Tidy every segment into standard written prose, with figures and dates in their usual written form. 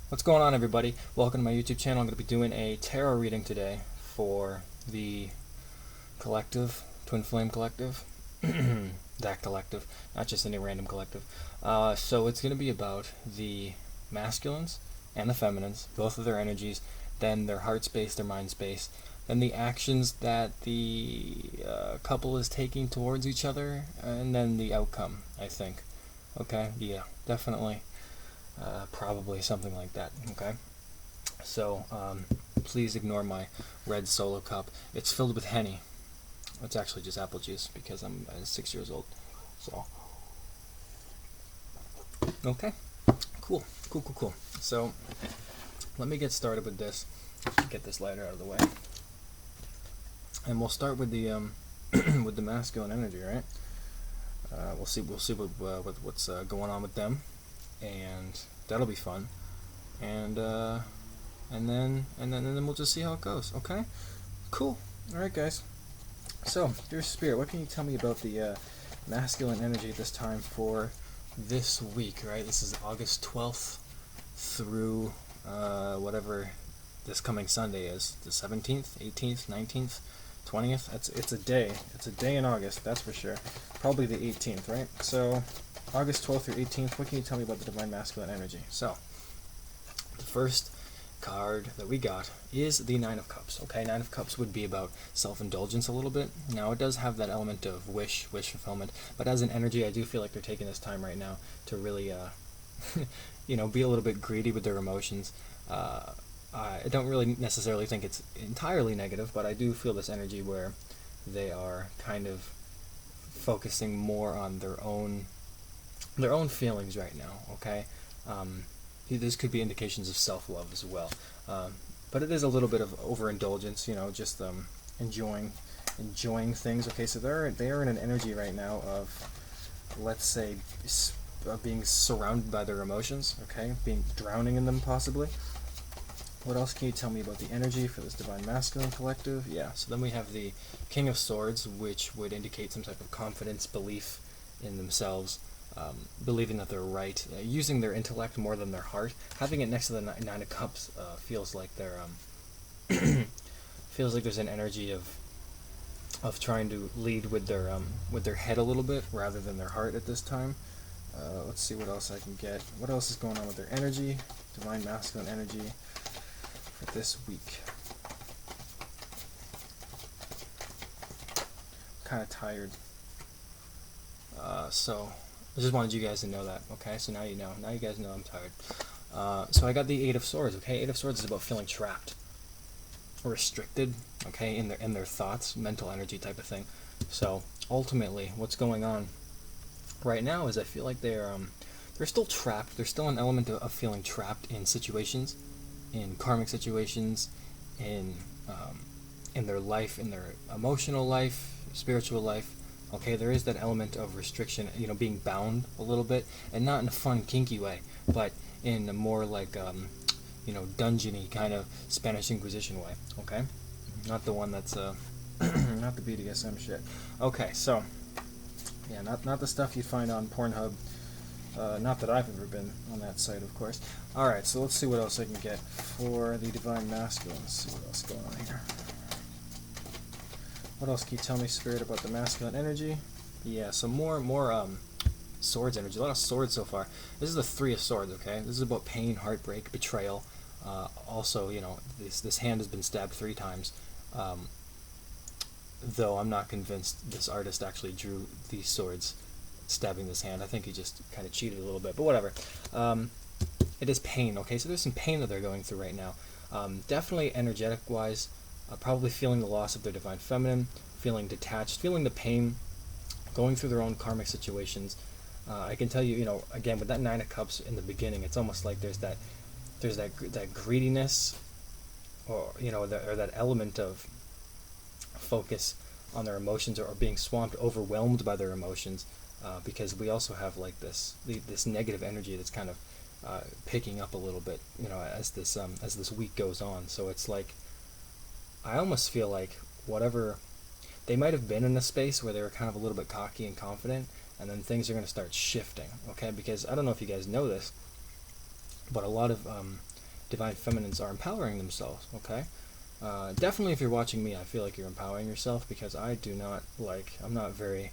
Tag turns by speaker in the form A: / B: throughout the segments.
A: What's going on, everybody? Welcome to my YouTube channel. I'm going to be doing a tarot reading today for the collective, Twin Flame Collective. That collective, not just any random collective. So it's going to be about the masculines and the feminines, both of their energies, then their heart space, their mind space, then the actions that the couple is taking towards each other, and then the outcome, I think. Okay, yeah, definitely. Probably something like that. Okay, so please ignore my red solo cup. It's filled with Henny. It's actually just apple juice because I'm 6 years old. So okay, cool. So let me get started with this. Get this lighter out of the way, and we'll start with the with the masculine energy, right? We'll see what's going on with them, and that'll be fun. And then we'll just see how it goes. Okay, cool. All right, guys. So, dear Spirit, what can you tell me about the masculine energy at this time for this week? Right, this is August 12th through whatever this coming Sunday is, the 17th, 18th, 19th, 20th. It's a day. It's a day in August, that's for sure. Probably the 18th, right? So, August 12th through 18th. What can you tell me about the divine masculine energy? So, the first card that we got is the Nine of Cups. Okay, Nine of Cups would be about self-indulgence a little bit. Now, it does have that element of wish fulfillment, but as an energy, I do feel like they're taking this time right now to really, be a little bit greedy with their emotions. I don't really necessarily think it's entirely negative, but I do feel this energy where they are kind of focusing more on their own feelings right now. Okay. This could be indications of self-love as well, but it is a little bit of overindulgence, just enjoying things. Okay, so they are in an energy right now of, let's say, being surrounded by their emotions. Okay, being drowning in them possibly. What else can you tell me about the energy for this divine masculine collective? Yeah, so then we have the King of Swords, which would indicate some type of confidence, belief in themselves. Believing that they're right, using their intellect more than their heart. Having it next to the Nine of Cups feels like they're feels like there's an energy of trying to lead with their head a little bit rather than their heart at this time. Let's see what else I can get. What else is going on with their energy? Divine masculine energy for this week. Kind of tired. So I just wanted you guys to know that, okay? So now you know. Now you guys know I'm tired. So I got the Eight of Swords, okay? Eight of Swords is about feeling trapped or restricted, okay, in their thoughts, mental energy type of thing. So ultimately, what's going on right now is I feel like they're still trapped. There's still an element of feeling trapped in situations, in karmic situations, in their life, in their emotional life, spiritual life. Okay, there is that element of restriction, being bound a little bit, and not in a fun, kinky way, but in a more like, dungeony kind of Spanish Inquisition way. Okay, not the one that's not the BDSM shit. Okay, so yeah, not the stuff you find on Pornhub. Not that I've ever been on that site, of course. All right, so let's see what else I can get for the divine masculine. Let's see what else is going on here. What else can you tell me, Spirit, about the masculine energy? Yeah, so more swords energy. A lot of swords so far. This is the Three of Swords, okay? This is about pain, heartbreak, betrayal. Also, this hand has been stabbed 3 times. Though I'm not convinced this artist actually drew these swords stabbing this hand. I think he just kind of cheated a little bit, but whatever. It is pain, okay? So there's some pain that they're going through right now. Definitely energetic-wise. Probably feeling the loss of their divine feminine, feeling detached, feeling the pain, going through their own karmic situations. I can tell you, again, with that Nine of Cups in the beginning, it's almost like there's that greediness, or that element of focus on their emotions, or being swamped, overwhelmed by their emotions, because we also have like this negative energy that's kind of picking up a little bit, as this week goes on. So it's like, I almost feel like whatever they might have been in a space where they were kind of a little bit cocky and confident, and then things are going to start shifting, okay? Because I don't know if you guys know this, but a lot of divine feminines are empowering themselves. Okay, definitely if you're watching me, I feel like you're empowering yourself, because I do not like. I'm not very.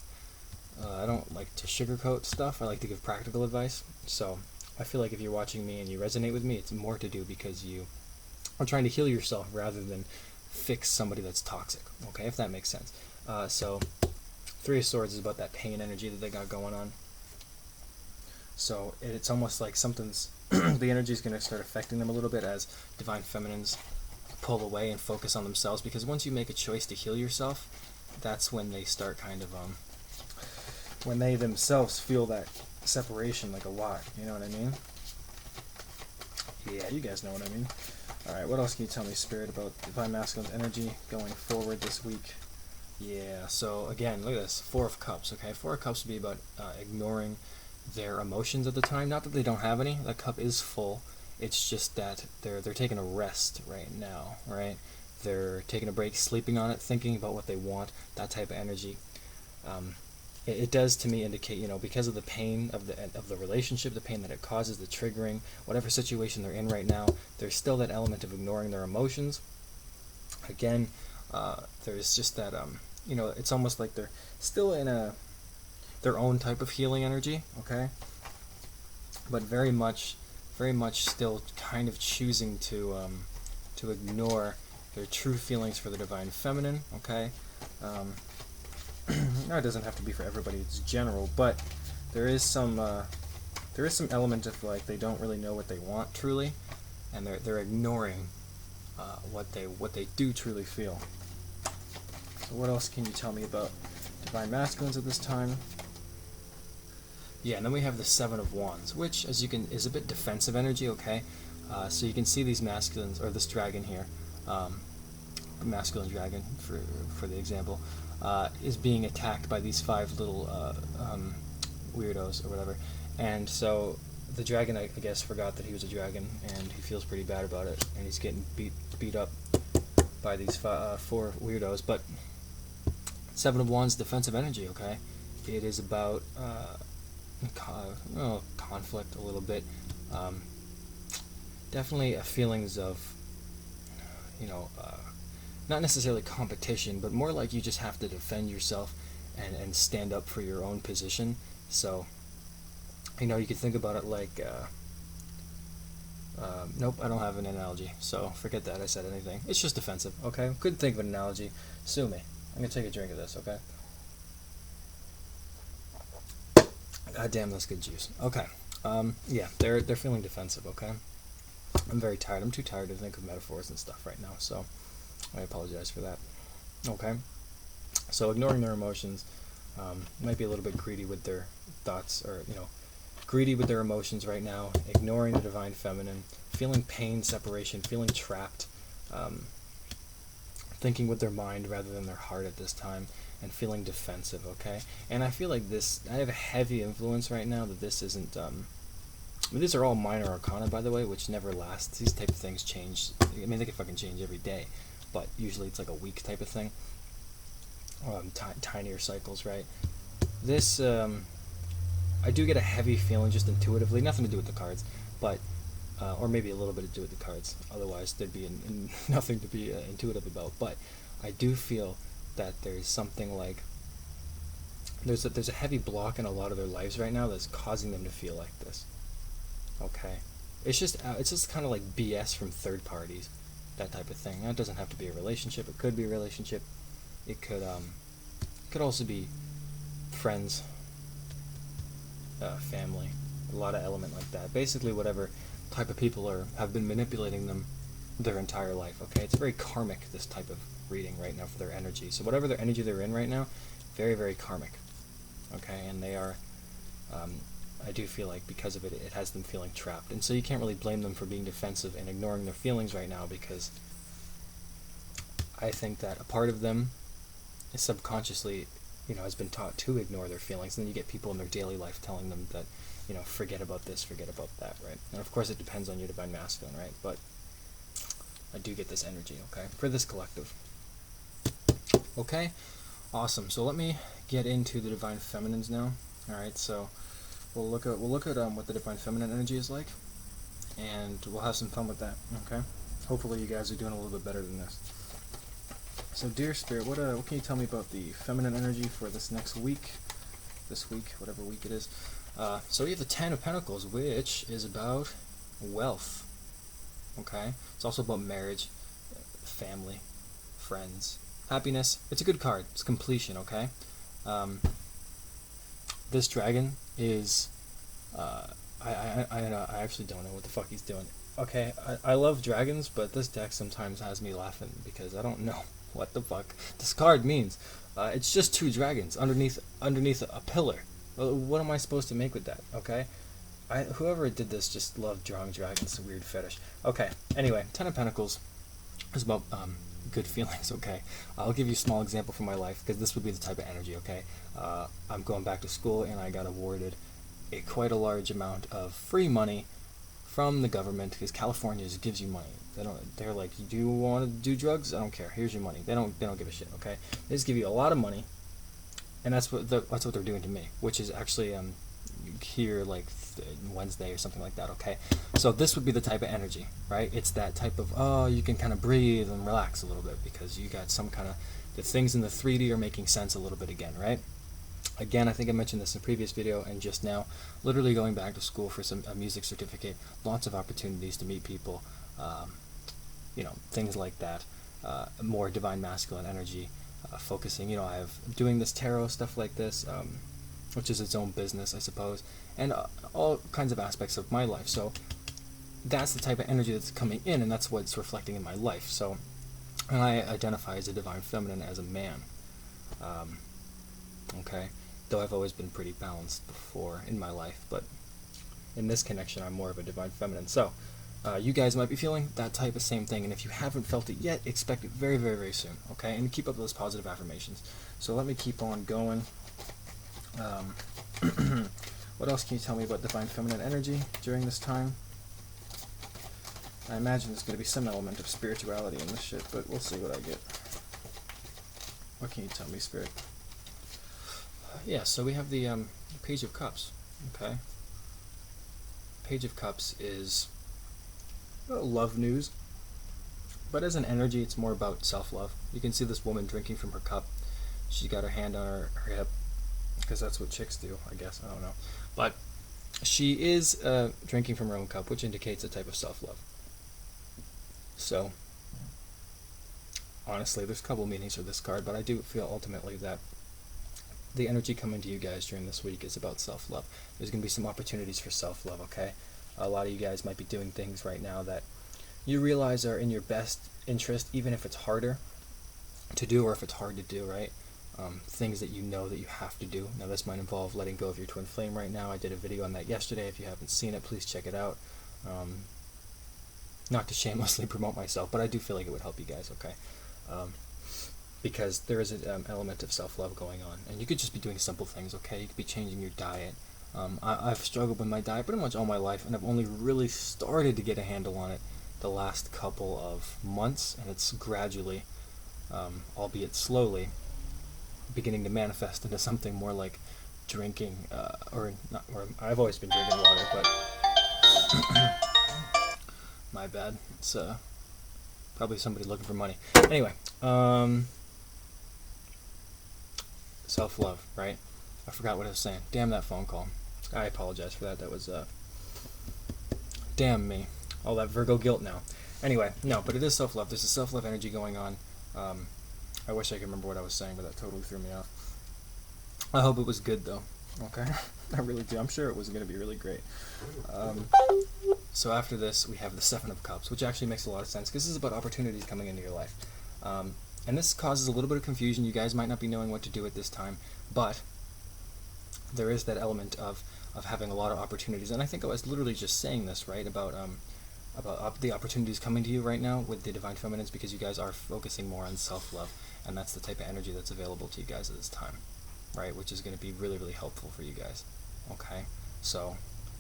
A: I don't like to sugarcoat stuff. I like to give practical advice. So I feel like if you're watching me and you resonate with me, it's more to do because you are trying to heal yourself rather than fix somebody that's toxic. Okay, if that makes sense. So Three of Swords is about that pain energy that they got going on. So it's almost like something's the energy is going to start affecting them a little bit as divine feminines pull away and focus on themselves, because once you make a choice to heal yourself, that's when they start kind of when they themselves feel that separation like a lot. You know what I mean? Yeah, you guys know what I mean. Alright, what else can you tell me, Spirit, about divine masculine's energy going forward this week? Yeah, so again, look at this. Four of Cups, okay? Four of Cups would be about ignoring their emotions at the time. Not that they don't have any. That cup is full. It's just that they're taking a rest right now, right? They're taking a break, sleeping on it, thinking about what they want, that type of energy. It does to me indicate, because of the pain of the relationship, the pain that it causes, the triggering, whatever situation they're in right now, there's still that element of ignoring their emotions. Again, there's just that, it's almost like they're still in their own type of healing energy, okay? But very much still kind of choosing to ignore their true feelings for the divine feminine, okay? Now, it doesn't have to be for everybody, it's general, but there is some element of like they don't really know what they want truly, and they're ignoring what they do truly feel. So what else can you tell me about divine masculines at this time? Yeah, and then we have the Seven of Wands, which, as you can, is a bit defensive energy. Okay, so you can see these masculines, or this dragon here, masculine dragon for the example, is being attacked by these five little weirdos or whatever, and so the dragon, I guess, forgot that he was a dragon, and he feels pretty bad about it, and he's getting beat up by these four weirdos. But Seven of Wands, defensive energy. Okay, it is about conflict a little bit. Definitely feelings of, not necessarily competition, but more like you just have to defend yourself and stand up for your own position. So, you could think about it like, nope, I don't have an analogy, so forget that I said anything. It's just defensive, okay? Couldn't think of an analogy. Sue me. I'm gonna take a drink of this, okay? God damn, that's good juice. Okay. Yeah, they're feeling defensive, okay? I'm very tired. I'm too tired to think of metaphors and stuff right now, so I apologize for that. Okay? So ignoring their emotions, might be a little bit greedy with their thoughts, or, greedy with their emotions right now, ignoring the divine feminine, feeling pain, separation, feeling trapped, thinking with their mind rather than their heart at this time, and feeling defensive, okay? And I feel like I have a heavy influence right now that this isn't, these are all minor arcana, by the way, which never lasts. These type of things change. I mean, they can fucking change every day, but usually it's like a week type of thing. Tinier cycles, right? This, I do get a heavy feeling just intuitively, nothing to do with the cards, but, or maybe a little bit to do with the cards, otherwise there'd be nothing to be intuitive about, but I do feel that there's something like, there's a heavy block in a lot of their lives right now that's causing them to feel like this, okay? It's just kind of like BS from third parties, that type of thing. Now, it doesn't have to be a relationship, it could be a relationship, it could also be friends, family, a lot of element like that. Basically, whatever type of people have been manipulating them their entire life. Okay, it's very karmic, this type of reading right now for their energy. So whatever their energy they're in right now, very, very karmic. Okay, and they are. I do feel like because of it, it has them feeling trapped, and so you can't really blame them for being defensive and ignoring their feelings right now, because I think that a part of them is subconsciously, has been taught to ignore their feelings. And then you get people in their daily life telling them that, forget about this, forget about that, right? And of course it depends on your divine masculine, right? But I do get this energy, okay, for this collective. Okay, awesome. So let me get into the divine feminines now. All right, so we'll look at what the divine feminine energy is like. and we'll have some fun with that. Okay. Hopefully, you guys are doing a little bit better than this. So, dear Spirit, what can you tell me about the feminine energy for this next week? This week, whatever week it is. So we have the Ten of Pentacles, which is about wealth. Okay? It's also about marriage, family, friends, happiness. It's a good card. It's completion, okay? This dragon is... I actually don't know what the fuck he's doing. Okay, I love dragons, but this deck sometimes has me laughing because I don't know what the fuck this card means. It's just two dragons underneath a pillar. What am I supposed to make with that? Okay, whoever did this just loved drawing dragons. It's a weird fetish. Okay, anyway, Ten of Pentacles is about good feelings. Okay, I'll give you a small example from my life because this would be the type of energy. Okay, I'm going back to school and I got awarded quite a large amount of free money from the government because California just gives you money. They're like, do you want to do drugs? I don't care. Here's your money. They don't give a shit. Okay, they just give you a lot of money, and that's what they're doing to me, which is actually here like Wednesday or something like that. Okay, so this would be the type of energy, right? It's that type of you can kind of breathe and relax a little bit because you got some kind of the things in the 3D are making sense a little bit again, right? Again, I think I mentioned this in a previous video and just now, literally going back to school for a music certificate, lots of opportunities to meet people, things like that, more divine masculine energy, focusing, I have doing this tarot stuff like this, which is its own business, I suppose, and all kinds of aspects of my life. So that's the type of energy that's coming in, and that's what's reflecting in my life. So, and I identify as a divine feminine, as a man. Okay, though I've always been pretty balanced before in my life, but in this connection I'm more of a divine feminine. So you guys might be feeling that type of same thing, and if you haven't felt it yet, expect it very, very, very soon. Okay, and keep up those positive affirmations. So let me keep on going. What else can you tell me about divine feminine energy during this time? I imagine there's going to be some element of spirituality in this shit, but we'll see what I get. What can you tell me, Spirit? Yeah, so we have the Page of Cups. Okay, Page of Cups is love news, but as an energy, it's more about self-love. You can see this woman drinking from her cup. She's got her hand on her hip, because that's what chicks do, I guess. I don't know, but she is drinking from her own cup, which indicates a type of self-love. So, honestly, there's a couple meanings for this card, but I do feel ultimately that the energy coming to you guys during this week is about self-love. There's going to be some opportunities for self-love, okay? A lot of you guys might be doing things right now that you realize are in your best interest, even if it's harder to do or if it's hard to do, right? Things that you know that you have to do. Now, this might involve letting go of your twin flame right now. I did a video on that yesterday. If you haven't seen it, please check it out. Not to shamelessly promote myself, but I do feel like it would help you guys, okay? Because there is an element of self-love going on, and you could just be doing simple things, okay? You could be changing your diet. I've struggled with my diet pretty much all my life, and I've only really started to get a handle on it the last couple of months, and it's gradually, albeit slowly, beginning to manifest into something more like drinking, or I've always been drinking water, but my bad. It's probably somebody looking for money. Anyway, self-love, right? I forgot what I was saying. Damn that phone call. I apologize for that. That was, damn me. All that Virgo guilt now. Anyway, no, but it is self-love. There's a self-love energy going on. I wish I could remember what I was saying, but that totally threw me off. I hope it was good, though. Okay? I really do. I'm sure it was going to be really great. So after this, we have the Seven of Cups, which actually makes a lot of sense, because this is about opportunities coming into your life. And this causes a little bit of confusion. You guys might not be knowing what to do at this time, but there is that element of having a lot of opportunities. And I think I was literally just saying this, right, about the opportunities coming to you right now with the Divine Feminines, because you guys are focusing more on self-love, and that's the type of energy that's available to you guys at this time, right, which is going to be really, really helpful for you guys, okay? So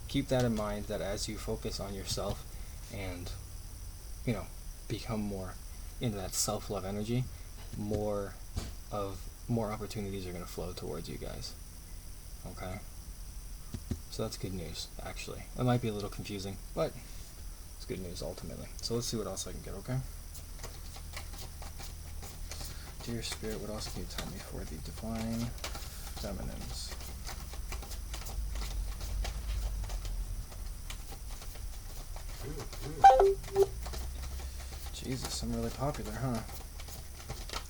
A: keep that in mind, that as you focus on yourself and, become more into that self-love energy, more opportunities are going to flow towards you guys, okay? So that's good news, actually. It might be a little confusing, but It's good news ultimately. So let's see what else I can get, okay? Dear Spirit, what else can you tell me for the Divine Feminines? Jesus, I'm really popular, huh?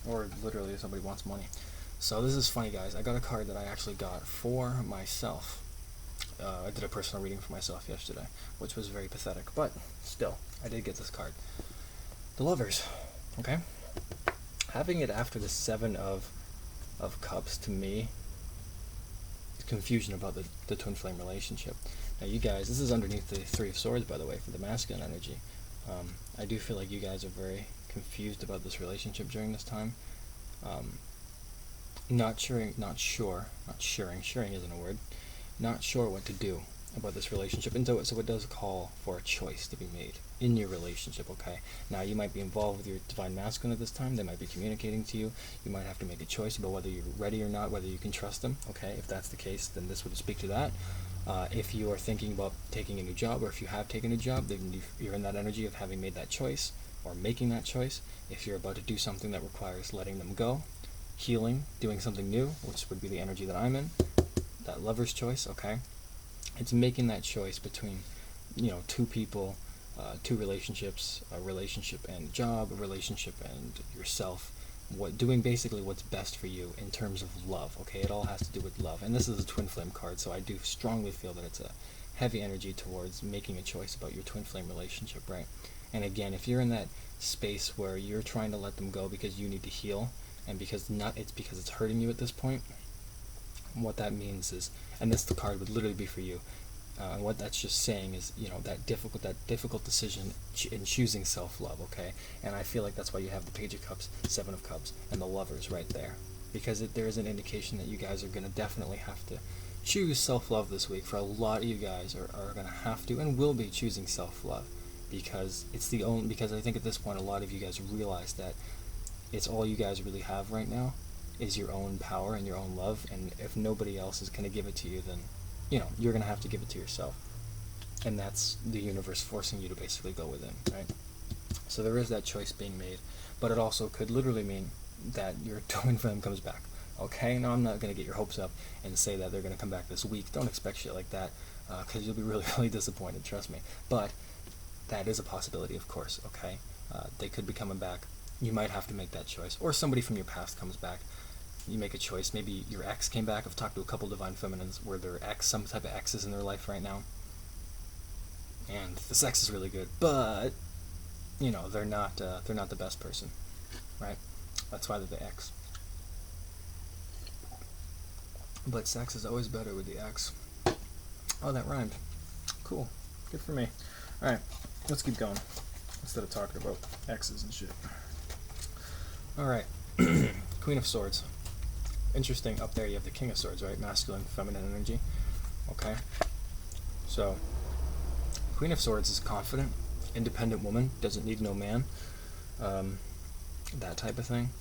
A: Or literally somebody wants money. So this is funny, guys. I got a card that I actually got for myself. I did a personal reading for myself yesterday, which was very pathetic, but still, I did get this card. The Lovers, okay? Having it after the Seven of Cups, to me, is confusion about the twin flame relationship. Now, you guys, this is underneath the Three of Swords, by the way, for the masculine energy. I do feel like you guys are very confused about this relationship during this time. Not sharing isn't a word. Not sure what to do about this relationship, and so it does call for a choice to be made in your relationship, okay? Now, you might be involved with your divine masculine at this time. They might be communicating to you. You might have to make a choice about whether you're ready or not, whether you can trust them, okay? If that's the case, then this would speak to that. If you are thinking about taking a new job, or if you have taken a job, then you're in that energy of having made that choice, or making that choice. If you're about to do something that requires letting them go, healing, doing something new, which would be the energy that I'm in, that Lover's choice, okay? It's making that choice between, two people, two relationships, a relationship and job, a relationship and yourself, doing basically what's best for you in terms of love, okay? It all has to do with love. And this is a twin flame card, so I do strongly feel that it's a heavy energy towards making a choice about your twin flame relationship, right? And again, if you're in that space where you're trying to let them go because you need to heal, and because it's hurting you at this point, what that means is, and the card would literally be for you, and what that's just saying is, that difficult decision in choosing self-love, okay? And I feel like that's why you have the Page of Cups, Seven of Cups, and the Lovers right there, because there is an indication that you guys are going to definitely have to choose self-love this week. For a lot of you guys are going to have to and will be choosing self-love, because because I think at this point a lot of you guys realize that it's all you guys really have right now is your own power and your own love, and if nobody else is going to give it to you, then you're going to have to give it to yourself, and that's the universe forcing you to basically go within, right? So there is that choice being made, but it also could literally mean that your twin flame comes back, okay? Now, I'm not going to get your hopes up and say that they're going to come back this week. Don't expect shit like that, because you'll be really, really disappointed, trust me. But that is a possibility, of course, okay? They could be coming back. You might have to make that choice, or somebody from your past comes back. You make a choice. Maybe your ex came back. I've talked to a couple Divine Feminines where their ex, some type of exes in their life right now, and the sex is really good, but they're not the best person, right? That's why they're the ex. But sex is always better with the ex. Oh, that rhymed. Cool. Good for me. All right, let's keep going instead of talking about exes and shit. All right, Queen of Swords. Interesting, up there you have the King of Swords, right? Masculine, feminine energy. Okay. So, Queen of Swords is confident, independent woman, doesn't need no man. That type of thing.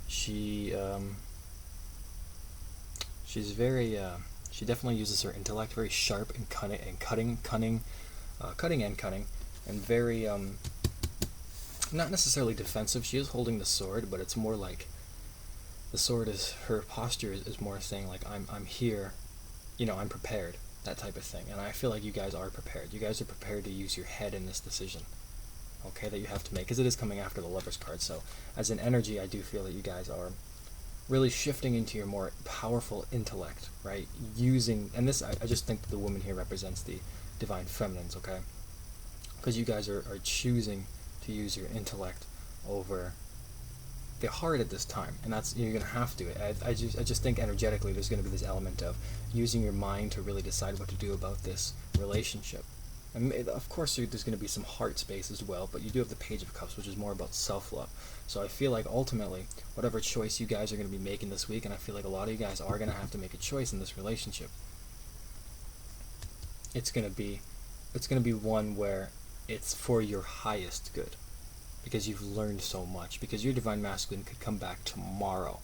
A: She's very, she definitely uses her intellect, very sharp and cutting, and very, not necessarily defensive. She is holding the sword, but it's more like, the sword is, her posture is more saying like, I'm here, I'm prepared, that type of thing. And I feel like you guys are prepared. You guys are prepared to use your head in this decision, okay, that you have to make, because it is coming after the Lover's card. So as an energy, I do feel that you guys are really shifting into your more powerful intellect, right? And this, I just think that the woman here represents the Divine Feminines, okay? Because you guys are choosing to use your intellect over the heart at this time, and that's, you're gonna have to. I just think energetically there's gonna be this element of using your mind to really decide what to do about this relationship. And of course there's gonna be some heart space as well, but you do have the Page of Cups, which is more about self-love. So I feel like ultimately, whatever choice you guys are gonna be making this week, and I feel like a lot of you guys are gonna have to make a choice in this relationship, it's gonna be one where it's for your highest good, because you've learned so much, because your Divine Masculine could come back tomorrow,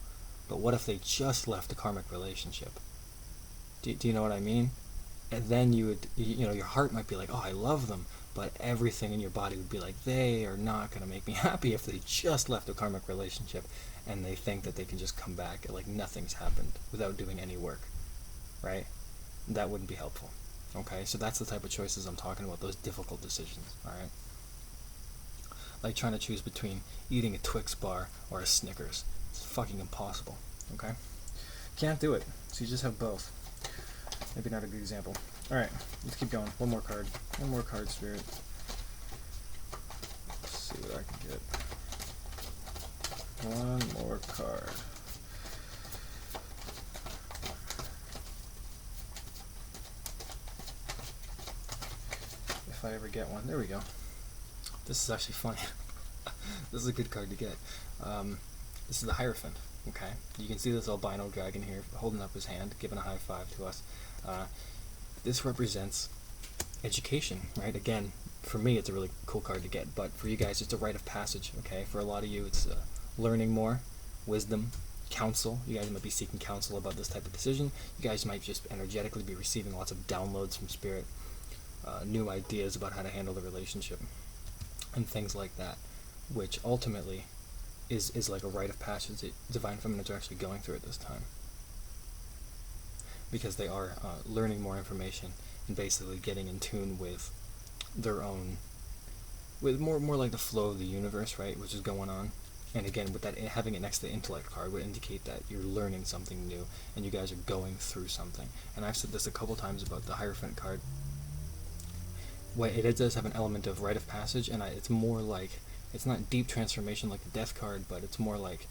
A: but what if they just left a karmic relationship? Do you know what I mean? And then you would, your heart might be like, oh, I love them, but everything in your body would be like, they are not going to make me happy if they just left a karmic relationship and they think that they can just come back like nothing's happened without doing any work, right? That wouldn't be helpful. Okay, so that's the type of choices I'm talking about, those difficult decisions, alright? Like trying to choose between eating a Twix bar or a Snickers. It's fucking impossible, okay? Can't do it, so you just have both. Maybe not a good example. Alright, let's keep going. One more card. One more card, Spirit. Let's see what I can get. One more card. If I ever get one. There we go. This is actually funny. This is a good card to get. This is the Hierophant. Okay, you can see this albino dragon here holding up his hand, giving a high five to us. This represents education, right? Again, for me, it's a really cool card to get, but for you guys, it's a rite of passage. Okay, for a lot of you, it's learning more, wisdom, counsel. You guys might be seeking counsel about this type of decision. You guys might just energetically be receiving lots of downloads from Spirit, new ideas about how to handle the relationship, and things like that, which ultimately is like a rite of passage that Divine Feminines are actually going through at this time, because they are learning more information and basically getting in tune with their own, with more like the flow of the universe, right, which is going on. And again, with that, having it next to the intellect card would indicate that you're learning something new and you guys are going through something. And I've said this a couple times about the Hierophant card. Well, it does have an element of rite of passage, and it's more like, it's not deep transformation like the Death card, but it's more like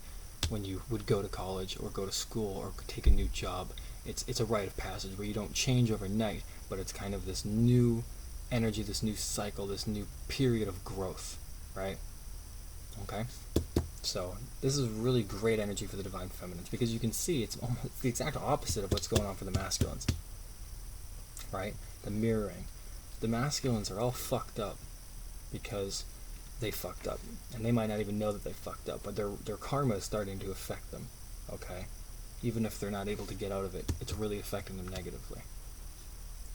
A: when you would go to college or go to school or take a new job. It's a rite of passage where you don't change overnight, but it's kind of this new energy, this new cycle, this new period of growth, right? Okay? So this is really great energy for the Divine Feminines, because you can see it's almost the exact opposite of what's going on for the Masculines, right? The mirroring. The Masculines are all fucked up because they fucked up, and they might not even know that they fucked up, but their karma is starting to affect them, okay? Even if they're not able to get out of it, it's really affecting them negatively.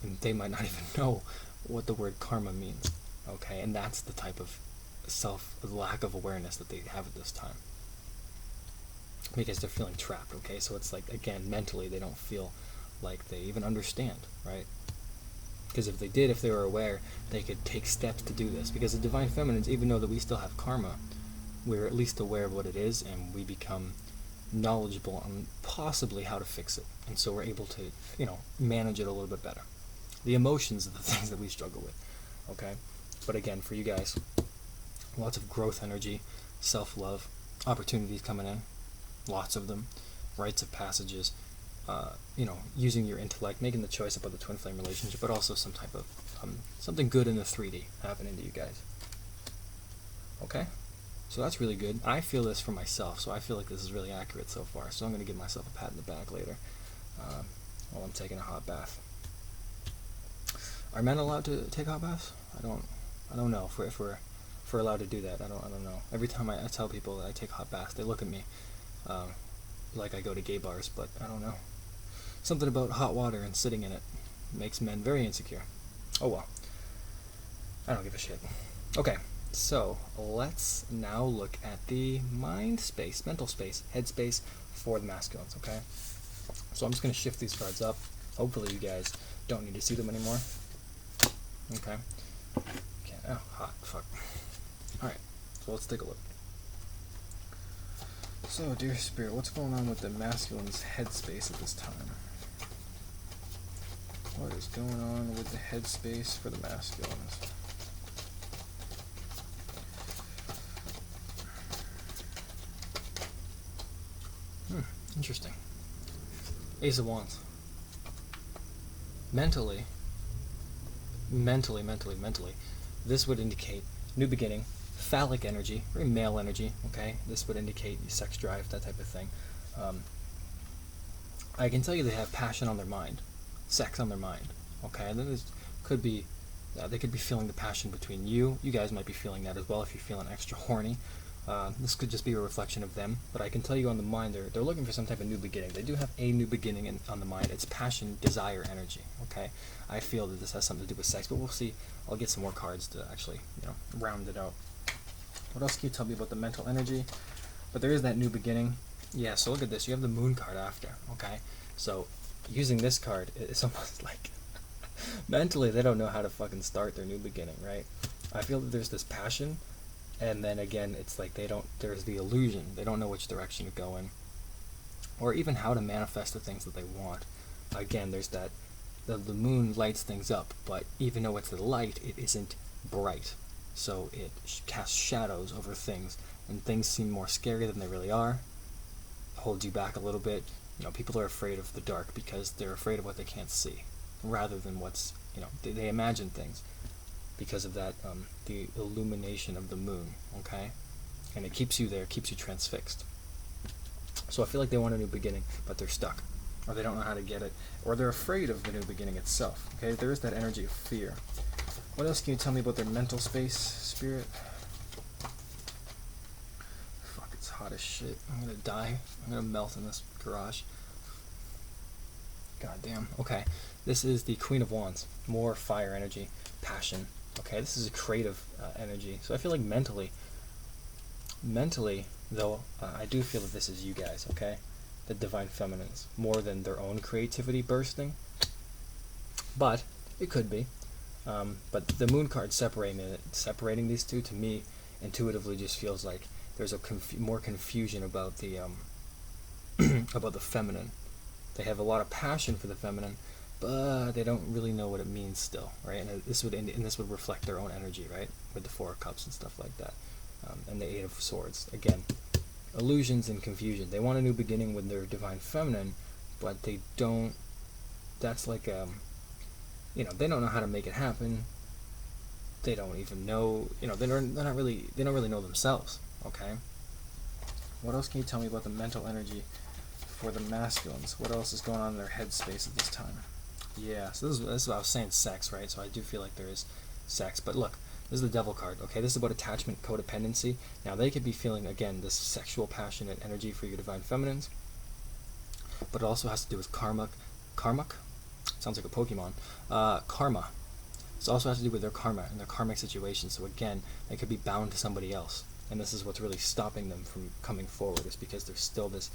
A: And they might not even know what the word karma means, okay? And that's the type of lack of awareness that they have at this time, because they're feeling trapped, okay? So it's like, again, mentally they don't feel like they even understand, right? Because if they did, if they were aware, they could take steps to do this. Because the Divine Feminines, even though that we still have karma, we're at least aware of what it is, and we become knowledgeable on possibly how to fix it. And so we're able to, manage it a little bit better. The emotions are the things that we struggle with, okay? But again, for you guys, lots of growth energy, self-love, opportunities coming in, lots of them, rites of passages, using your intellect, making the choice about the twin flame relationship, but also some type of something good in the 3D happening to you guys. Okay, so that's really good. I feel this for myself, so I feel like this is really accurate so far. So I'm going to give myself a pat in the back later while I'm taking a hot bath. Are men allowed to take hot baths? I don't know if we're allowed to do that. I don't know. Every time I tell people that I take hot baths, they look at me like I go to gay bars, but I don't know. Something about hot water and sitting in it makes men very insecure. Oh well. I don't give a shit. Okay, so let's now look at the mind space, mental space, head space for the Masculines, okay? So I'm just going to shift these cards up. Hopefully you guys don't need to see them anymore. Okay. Oh, hot. Fuck. Alright, so let's take a look. So, dear Spirit, what's going on with the Masculines' headspace at this time? What is going on with the headspace for the Masculines? Interesting. Ace of Wands. Mentally, this would indicate new beginning, phallic energy, very male energy, okay? This would indicate sex drive, that type of thing. I can tell you they have passion on their mind, sex on their mind, okay? And then there could be, they could be feeling the passion between you. You guys might be feeling that as well if you're feeling extra horny. This could just be a reflection of them, but I can tell you on the mind, they're looking for some type of new beginning. They do have a new beginning on the mind. It's passion, desire, energy, okay? I feel that this has something to do with sex, but we'll see I'll get some more cards to actually, round it out. What else can you tell me about the mental energy? But there is that new beginning. Yeah, so look at this. You have the moon card after, okay? So using this card, it's almost like mentally they don't know how to fucking start their new beginning, right? I feel that there's this passion, and then again, it's like there's the illusion. They don't know which direction to go in, or even how to manifest the things that they want. Again, there's that, the moon lights things up, but even though it's the light, it isn't bright. So it casts shadows over things, and things seem more scary than they really are. Holds you back a little bit. People are afraid of the dark because they're afraid of what they can't see, rather than what's, they imagine things because of that, the illumination of the moon, okay? And it keeps you there, keeps you transfixed. So I feel like they want a new beginning, but they're stuck, or they don't know how to get it, or they're afraid of the new beginning itself, okay? There is that energy of fear. What else can you tell me about their mental space, Spirit? Fuck, it's hot as shit. I'm gonna die. I'm gonna melt in this garage. God damn. Okay, this is the Queen of Wands. More fire energy, passion. Okay, this is a creative energy. So I feel like mentally, though, I do feel that this is you guys, okay? The Divine Feminines, more than their own creativity bursting. But it could be. But the moon card separating these two, to me, intuitively just feels like there's a more confusion about the about the feminine. They have a lot of passion for the feminine, but they don't really know what it means still, right? And this would reflect their own energy, right? With the Four of Cups and stuff like that, and the Eight of Swords. Again, illusions and confusion. They want a new beginning with their Divine Feminine, but they don't. That's like they don't know how to make it happen. They don't even know, they don't really know themselves, okay? What else can you tell me about the mental energy for the masculines? What else is going on in their headspace at this time? Yeah, so this is what I was saying, sex, right? So I do feel like there is sex, but look, this is the Devil card, okay? This is about attachment, codependency. Now, they could be feeling, again, this sexual, passionate energy for your Divine Feminines, but it also has to do with karmic? Sounds like a Pokemon. Karma. This also has to do with their karma and their karmic situation. So again, they could be bound to somebody else, and this is what's really stopping them from coming forward. Is because there's still this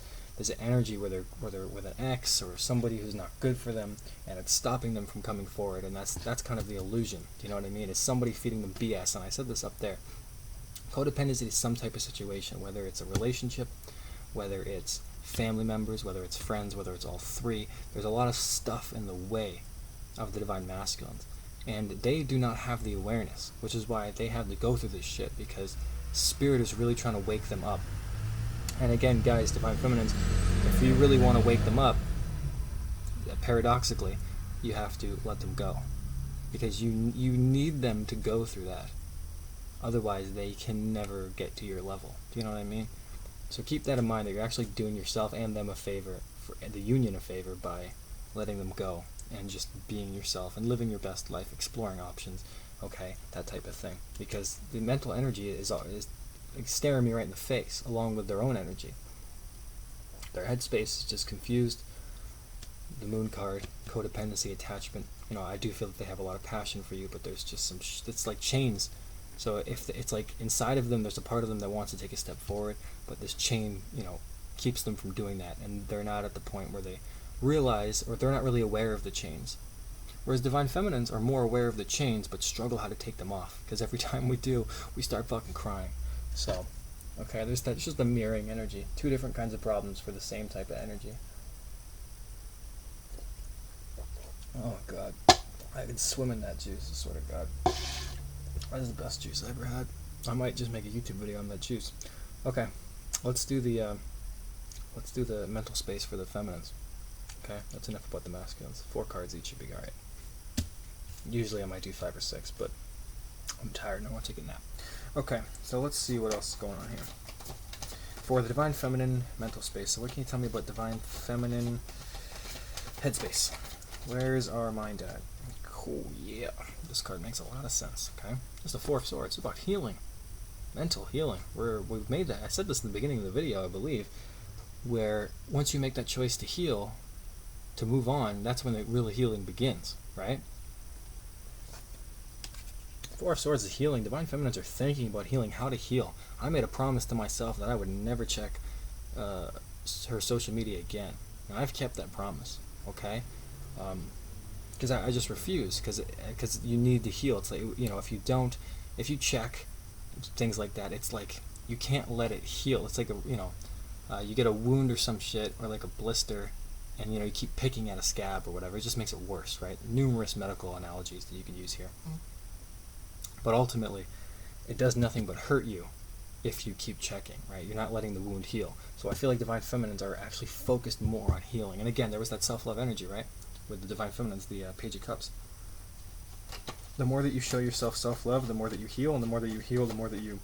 A: energy where they're with an ex or somebody who's not good for them, and it's stopping them from coming forward. And that's kind of the illusion. Do you know what I mean? It's somebody feeding them BS. And I said this up there. Codependency is some type of situation, whether it's a relationship, whether it's family members, whether it's friends, whether it's all three. There's a lot of stuff in the way of the Divine Masculines, and they do not have the awareness, which is why they have to go through this shit, because Spirit is really trying to wake them up. And again, guys, Divine Feminines, if you really want to wake them up, paradoxically, you have to let them go, because you need them to go through that. Otherwise, they can never get to your level. Do you know what I mean? So keep that in mind, that you're actually doing yourself and them a favor, for the union a favor, by letting them go and just being yourself and living your best life, exploring options, okay, that type of thing. Because the mental energy is staring me right in the face, along with their own energy. Their headspace is just confused. The Moon card, codependency, attachment. I do feel that they have a lot of passion for you, but there's just some. It's like chains. So if it's like inside of them, there's a part of them that wants to take a step forward, but this chain, keeps them from doing that, and they're not at the point where they realize, or they're not really aware of the chains. Whereas Divine Feminines are more aware of the chains, but struggle how to take them off, because every time we do, we start fucking crying. So, okay, there's that. It's just the mirroring energy. Two different kinds of problems for the same type of energy. Oh god, I could swim in that juice. I swear to God. That is the best juice I ever had. I might just make a YouTube video on that juice. Okay, let's do the mental space for the feminines. Okay, that's enough about the masculines. 4 cards each should be alright. Usually I might do 5 or 6, but I'm tired and I want to take a nap. Okay, so let's see what else is going on here. For the Divine Feminine mental space, so what can you tell me about Divine Feminine headspace? Where's our mind at? Cool, yeah. This card makes a lot of sense, okay? It's the 4 of Swords. It's about healing. Mental healing. We've made that. I said this in the beginning of the video, I believe, where once you make that choice to heal, to move on, that's when the real healing begins, right? Four of Swords is healing. Divine Feminines are thinking about healing, how to heal. I made a promise to myself that I would never check her social media again. And I've kept that promise, okay? Because I just refuse, because you need to heal. It's like, if you check things like that, it's like you can't let it heal. It's like you get a wound or some shit, or like a blister, and you keep picking at a scab or whatever. It just makes it worse, right? Numerous medical analogies that you can use here. But ultimately, it does nothing but hurt you if you keep checking, right? You're not letting the wound heal. So I feel like Divine Feminines are actually focused more on healing. And again, there was that self-love energy, right? With the Divine Feminines, the Page of Cups. The more that you show yourself self-love, the more that you heal, and the more that you heal, the more that you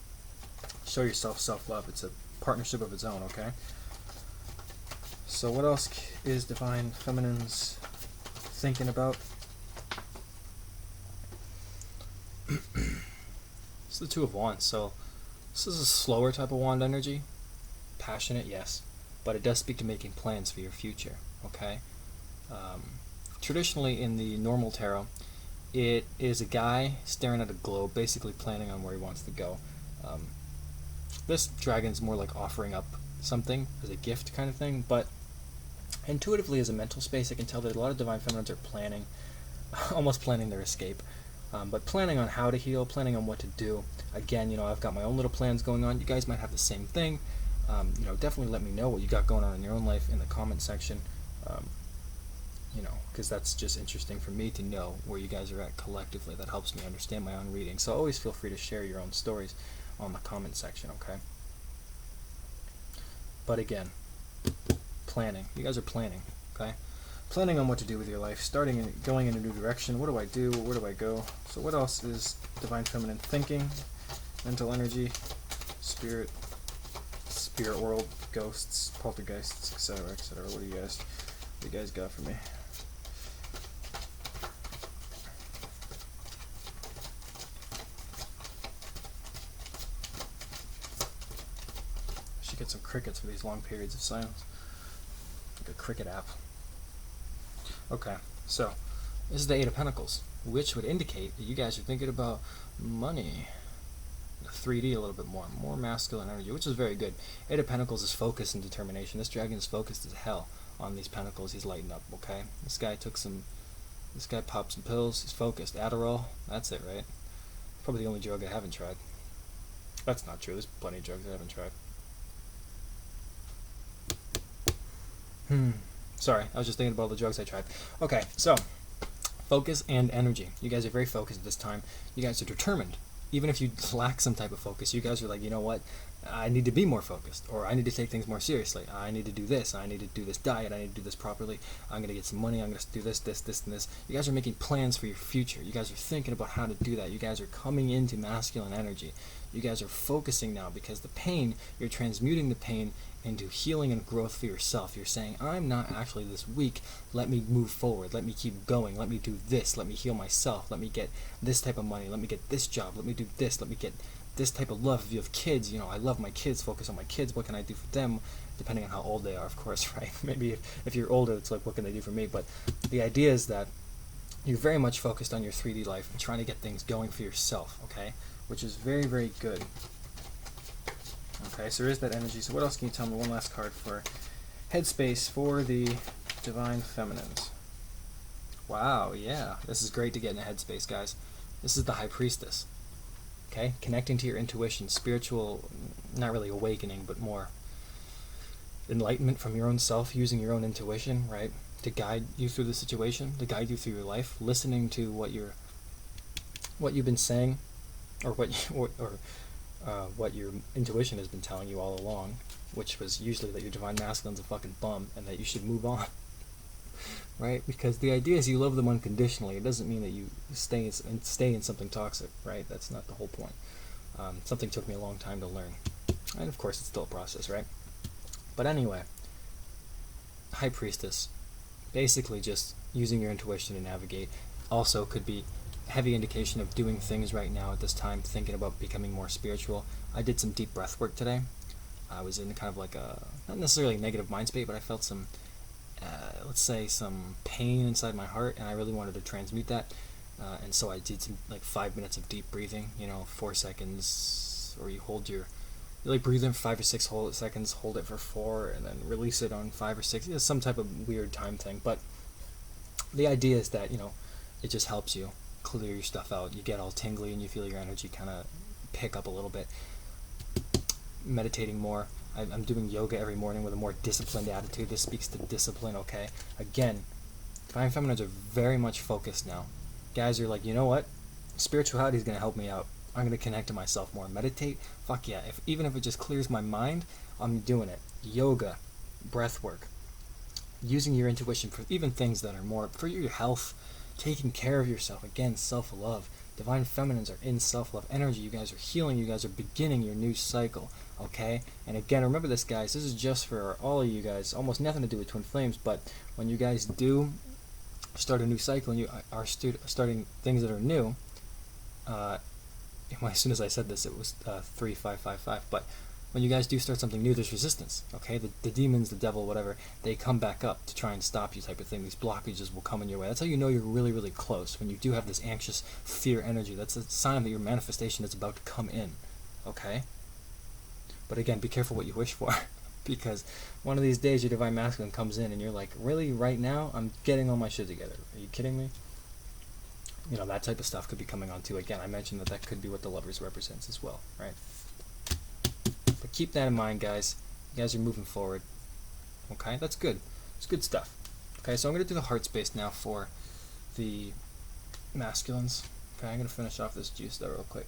A: show yourself self-love. It's a partnership of its own, okay? So what else is Divine Feminines thinking about? It's the Two of Wands. So this is a slower type of wand energy. Passionate, yes. But it does speak to making plans for your future, okay? Traditionally in the normal tarot, it is a guy staring at a globe, basically planning on where he wants to go. This dragon's more like offering up something as a gift kind of thing, but intuitively as a mental space, I can tell that a lot of Divine Feminines are planning, almost planning their escape, but planning on how to heal, planning on what to do. Again, I've got my own little plans going on. You guys might have the same thing. Definitely let me know what you got going on in your own life in the comment section. Because that's just interesting for me to know where you guys are at collectively. That helps me understand my own reading. So always feel free to share your own stories on the comment section, okay? But again, planning. You guys are planning, okay? Planning on what to do with your life, going in a new direction. What do I do? Where do I go? So what else is Divine Feminine thinking? Mental energy, spirit world, ghosts, poltergeists, etc., etc. What do you guys got for me? I should get some crickets for these long periods of silence. Like a cricket app. Okay, so this is the Eight of Pentacles, which would indicate that you guys are thinking about money. 3D a little bit more masculine energy, which is very good. Eight of Pentacles is focus and determination. This dragon is focused as hell on these pentacles. He's lighting up, okay? This guy popped some pills. He's focused. Adderall, that's it, right? Probably the only drug I haven't tried. That's not true. There's plenty of drugs I haven't tried. Sorry, I was just thinking about all the drugs I tried. Okay, so focus and energy. You guys are very focused this time. You guys are determined. Even if you lack some type of focus, you guys are like, you know what? I need to be more focused, or I need to take things more seriously. I need to do this. I need to do this diet. I need to do this properly. I'm going to get some money. I'm going to do this, and this. You guys are making plans for your future. You guys are thinking about how to do that. You guys are coming into masculine energy. You guys are focusing now because the pain, you're transmuting the pain into healing and growth for yourself. You're saying, I'm not actually this weak. Let me move forward. Let me keep going. Let me do this. Let me heal myself. Let me get this type of money. Let me get this job. Let me do this. Let me get this type of love. If you have kids, I love my kids. Focus on my kids. What can I do for them? Depending on how old they are, of course, right? Maybe if you're older, it's like, what can they do for me? But the idea is that you're very much focused on your 3D life and trying to get things going for yourself, okay? Which is very, very good. Okay, so there is that energy. So what else can you tell me? One last card for headspace for the Divine Feminines. Wow, yeah. This is great to get in a headspace, guys. This is the High Priestess. Okay? Connecting to your intuition, spiritual, not really awakening, but more enlightenment from your own self, using your own intuition, right? To guide you through the situation, to guide you through your life, listening to what you've been saying, or what your intuition has been telling you all along, which was usually that your Divine Masculine's a fucking bum and that you should move on. Right? Because the idea is you love them unconditionally. It doesn't mean that you stay in something toxic, right? That's not the whole point. Something took me a long time to learn. And of course it's still a process, right? But anyway, High Priestess, basically just using your intuition to navigate. Also could be heavy indication of doing things right now at this time, thinking about becoming more spiritual. I did some deep breath work today. I was in kind of like a, not necessarily negative mind state, but I felt some, let's say some pain inside my heart, and I really wanted to transmute that. and so I did some like 5 minutes of deep breathing. 4 seconds, or you like breathe in 5 or 6 seconds, hold it for 4, and then release it on 5 or 6. Some type of weird time thing, but the idea is that it just helps you clear your stuff out. You get all tingly and you feel your energy kind of pick up a little bit. Meditating more. I'm doing yoga every morning with a more disciplined attitude. This speaks to discipline, okay? Again, Divine Feminines are very much focused now. Guys are like, you know what? Spirituality is going to help me out. I'm going to connect to myself more. Meditate, fuck yeah. Even if it just clears my mind, I'm doing it. Yoga, breath work, using your intuition for even things that are more for your health, taking care of yourself. Again, self-love. Divine Feminines are in self-love energy. You guys are healing. You guys are beginning your new cycle, okay? And again, remember this, guys. This is just for all of you guys. Almost nothing to do with Twin Flames, but when you guys do start a new cycle and you are starting things that are new, as soon as I said this, it was 3555, but when you guys do start something new, there's resistance, okay? The demons, the devil, whatever, they come back up to try and stop you type of thing. These blockages will come in your way. That's how you know you're really, really close. When you do have this anxious fear energy, that's a sign that your manifestation is about to come in, okay? But again, be careful what you wish for, because one of these days your Divine Masculine comes in and you're like, really, right now? I'm getting all my shit together. Are you kidding me? That type of stuff could be coming on too. Again, I mentioned that could be what the Lovers represents as well, right? But keep that in mind, guys. You guys are moving forward. Okay, that's good. It's good stuff. Okay, so I'm going to do the heart space now for the masculines. Okay, I'm going to finish off this juice though real quick.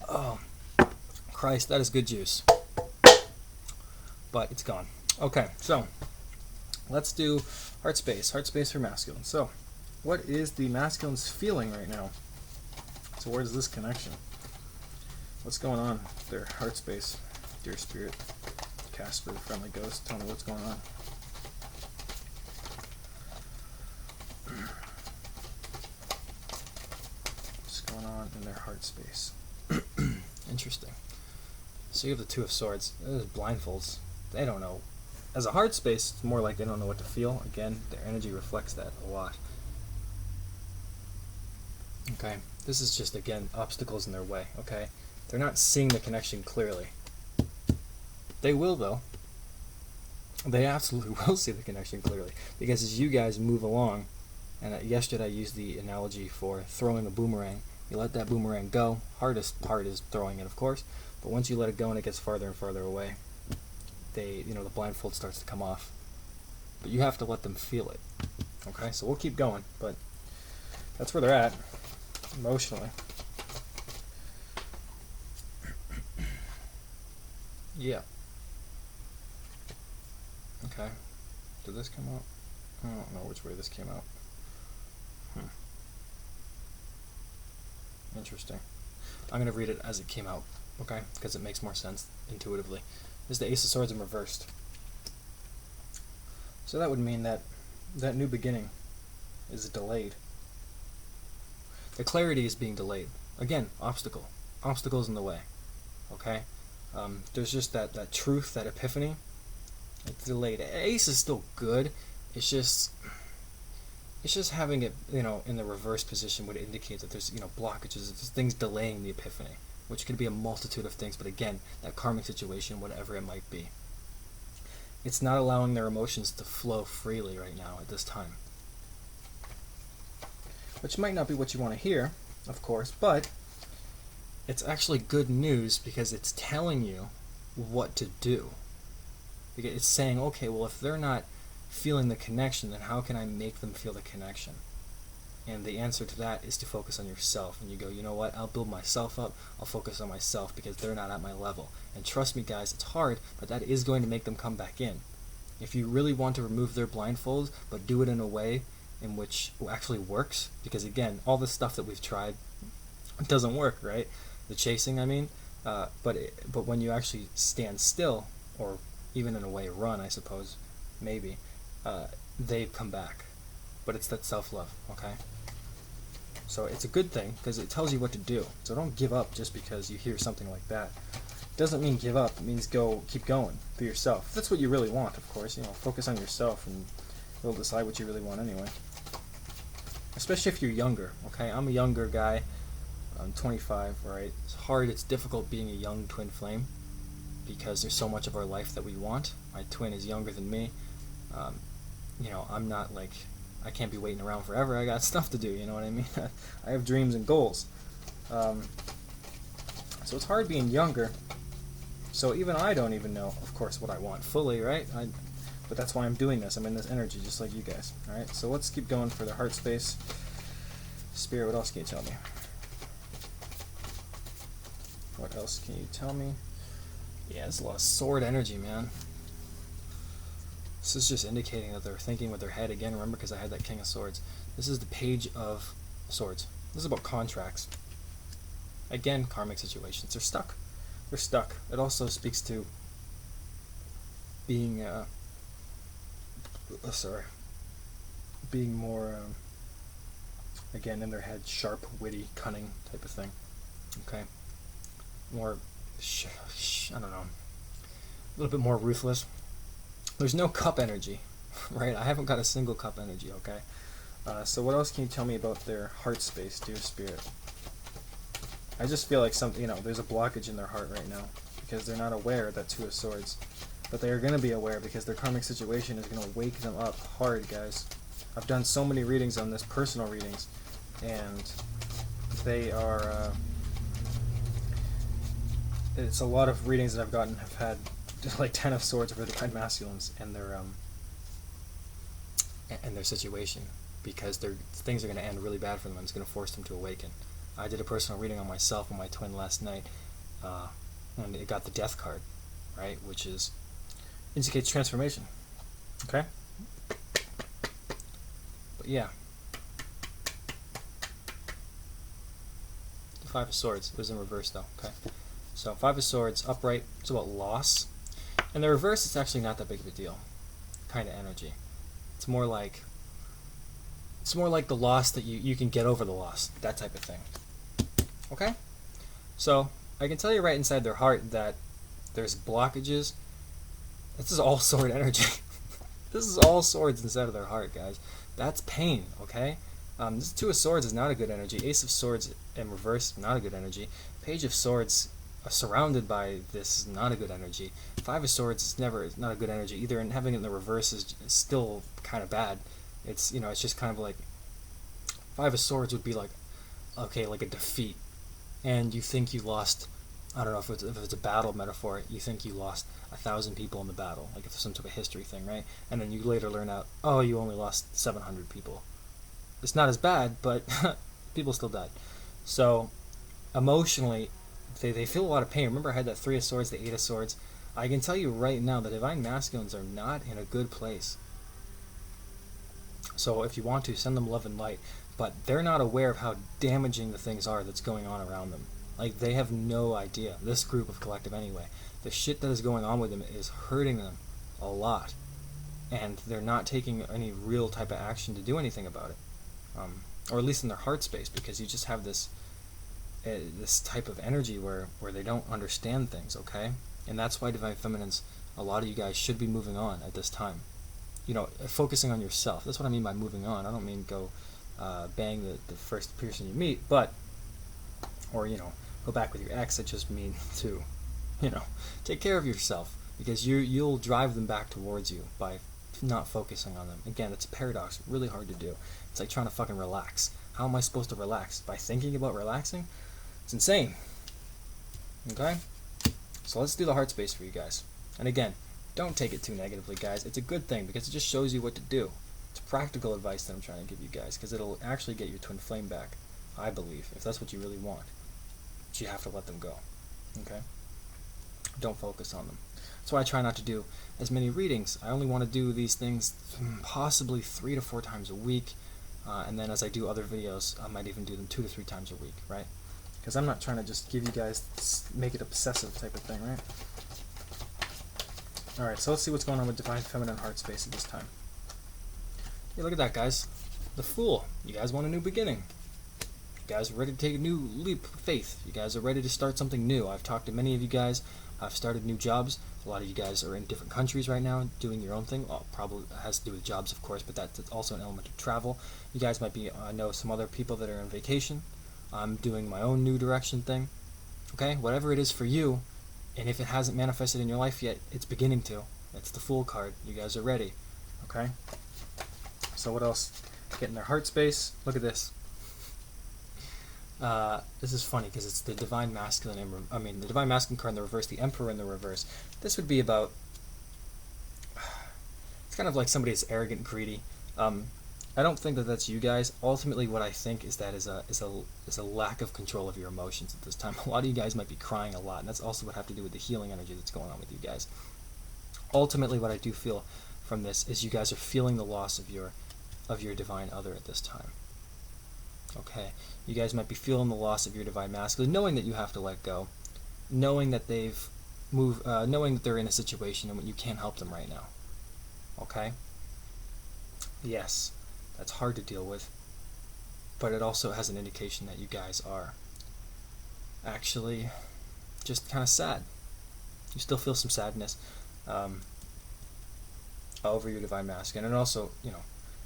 A: Oh, Christ, that is good juice. But it's gone. Okay, so let's do heart space. Heart space for masculine. So, what is the masculine's feeling right now? So where's this connection? What's going on with their heart space? Dear Spirit, Casper, the friendly ghost, tell me what's going on. What's going on in their heart space? Interesting. So you have the Two of Swords. Those blindfolds. They don't know. As a heart space, it's more like they don't know what to feel. Again, their energy reflects that a lot. Okay, this is just, again, obstacles in their way, okay? They're not seeing the connection clearly. They will, though. They absolutely will see the connection clearly. Because as you guys move along, and yesterday I used the analogy for throwing a boomerang. You let that boomerang go. Hardest part is throwing it, of course. But once you let it go and it gets farther and farther away, the blindfold starts to come off. But you have to let them feel it. Okay, so we'll keep going, but that's where they're at. Emotionally. Yeah. Okay. Did this come out? I don't know which way this came out. Interesting. I'm going to read it as it came out, okay? Because it makes more sense intuitively. This is the Ace of Swords in reversed. So that would mean that new beginning is delayed. The clarity is being delayed. Again, obstacle. Obstacles in the way. Okay? There's just that truth, that epiphany. It's delayed. Ace is still good. It's just having it, in the reverse position would indicate that there's, blockages. There's things delaying the epiphany, which could be a multitude of things. But again, that karmic situation, whatever it might be, it's not allowing their emotions to flow freely right now at this time. Which might not be what you want to hear, of course, but it's actually good news because it's telling you what to do. It's saying, okay, well, if they're not feeling the connection, then how can I make them feel the connection? And the answer to that is to focus on yourself. And you go, you know what, I'll build myself up, I'll focus on myself because they're not at my level. And trust me, guys, it's hard, but that is going to make them come back in. If you really want to remove their blindfolds, but do it in a way in which actually works, because again, all this stuff that we've tried doesn't work, right? The chasing, I mean, but when you actually stand still, or even in a way run, I suppose, maybe, they come back. But it's that self-love, okay? So it's a good thing because it tells you what to do. So don't give up just because you hear something like that. It doesn't mean give up. It means keep going for yourself. If that's what you really want, of course. Focus on yourself and You'll decide what you really want anyway. Especially if you're younger, okay? I'm a younger guy. I'm 25, right? It's hard, it's difficult being a young twin flame because there's so much of our life that we want. My twin is younger than me. You know, I'm not like, I can't be waiting around forever. I got stuff to do, you know what I mean? I have dreams and goals. So it's hard being younger. So even I don't even know, of course, what I want fully, right? But that's why I'm doing this. I'm in this energy just like you guys. Alright, so let's keep going for the heart space. Spirit, what else can you tell me? What else can you tell me? Yeah, there's a lot of sword energy, man. This is just indicating that they're thinking with their head again. Remember, because I had that King of Swords. This is the Page of Swords. This is about contracts. Again, karmic situations. They're stuck. They're stuck. It also speaks to being, being more, again, in their head, sharp, witty, cunning type of thing. Okay? More, I don't know, a little bit more ruthless. There's no cup energy, right? I haven't got a single cup energy, okay? So what else can you tell me about their heart space, dear Spirit? I just feel like there's a blockage in their heart right now because they're not aware of that Two of Swords. But they are going to be aware because their karmic situation is going to wake them up hard, guys. I've done so many readings on this, personal readings, and they are, it's a lot of readings that I've gotten have had like 10 of Swords for the Divine Masculines and their situation, because things are going to end really bad for them and it's going to force them to awaken. I did a personal reading on myself and my twin last night, and it got the Death card, right, which indicates transformation. Okay? But yeah. The Five of Swords. It was in reverse though, okay? So Five of Swords, upright, it's about loss. In the reverse, it's actually not that big of a deal. Kind of energy. It's more like the loss that you can get over the loss. That type of thing. Okay? So, I can tell you right inside their heart that there's blockages. This is all sword energy. This is all swords inside of their heart, guys. That's pain, okay? This Two of Swords is not a good energy. Ace of Swords in reverse, not a good energy. Page of Swords surrounded by this is not a good energy. Five of Swords is not a good energy either, and having it in the reverse is still kind of bad. It's just kind of like Five of Swords would be like, okay, like a defeat, and you think you lost. I don't know if it's a battle metaphor. You think you lost 1,000 people in the battle, like if it's some type of history thing, right? And then you later learn out, oh, you only lost 700 people. It's not as bad, but people still died. So emotionally, they feel a lot of pain. Remember, I had that Three of Swords, the Eight of Swords. I can tell you right now, the Divine Masculines are not in a good place. So if you want to, send them love and light. But they're not aware of how damaging the things are that's going on around them. Like, they have no idea. This group of collective anyway. The shit that is going on with them is hurting them a lot. And they're not taking any real type of action to do anything about it. Or at least in their heart space, because you just have this type of energy where they don't understand things, okay? And that's why Divine Feminines, a lot of you guys should be moving on at this time. Focusing on yourself. That's what I mean by moving on. I don't mean go bang the first person you meet, or go back with your ex. I just mean to, take care of yourself, because you'll drive them back towards you by not focusing on them. Again, it's a paradox, really hard to do. It's like trying to fucking relax. How am I supposed to relax? By thinking about relaxing? It's insane. Okay? So let's do the heart space for you guys. And again, don't take it too negatively, guys. It's a good thing because it just shows you what to do. It's practical advice that I'm trying to give you guys, because it'll actually get your twin flame back, I believe, if that's what you really want. But you have to let them go. Okay? Don't focus on them. That's why I try not to do as many readings. I only want to do these things possibly 3 to 4 times a week. And then as I do other videos, I might even do them 2 to 3 times a week, right? Because I'm not trying to just give you guys, make it obsessive type of thing, right? Alright, so let's see what's going on with Divine Feminine heart space at this time. Hey, look at that, guys. The Fool. You guys want a new beginning. You guys are ready to take a new leap of faith. You guys are ready to start something new. I've talked to many of you guys. have started new jobs. A lot of you guys are in different countries right now doing your own thing. Well, probably has to do with jobs, of course, but that's also an element of travel. You guys might be, I know some other people that are on vacation. I'm doing my own new direction thing. Okay, whatever it is for you, and if it hasn't manifested in your life yet, it's beginning to. It's the Fool card. You guys are ready. Okay? So what else? Getting their heart space. Look at this. This is funny because it's the Divine Masculine. The Divine Masculine card in the reverse, the Emperor in the reverse. This would be about. It's kind of like somebody that's arrogant, greedy. I don't think that that's you guys. Ultimately, what I think is that is a lack of control of your emotions at this time. A lot of you guys might be crying a lot, and that's also what have to do with the healing energy that's going on with you guys. Ultimately, what I do feel from this is you guys are feeling the loss of your divine other at this time. Okay, you guys might be feeling the loss of your Divine Masculine, knowing that you have to let go, knowing that they've moved, knowing that they're in a situation and you can't help them right now. Okay? Yes, that's hard to deal with, but it also has an indication that you guys are actually just kind of sad. You still feel some sadness over your Divine Masculine, and also,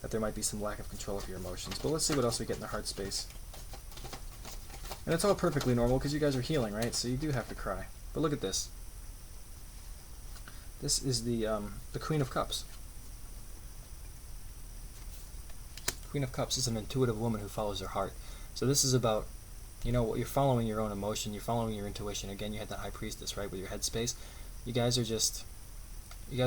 A: that there might be some lack of control of your emotions. But let's see what else we get in the heart space. And it's all perfectly normal because you guys are healing, right? So you do have to cry. But look at this. This is the Queen of Cups. Queen of Cups is an intuitive woman who follows her heart. So this is about, what you're following your own emotion, you're following your intuition. Again, you had that High Priestess, right, with your headspace. You guys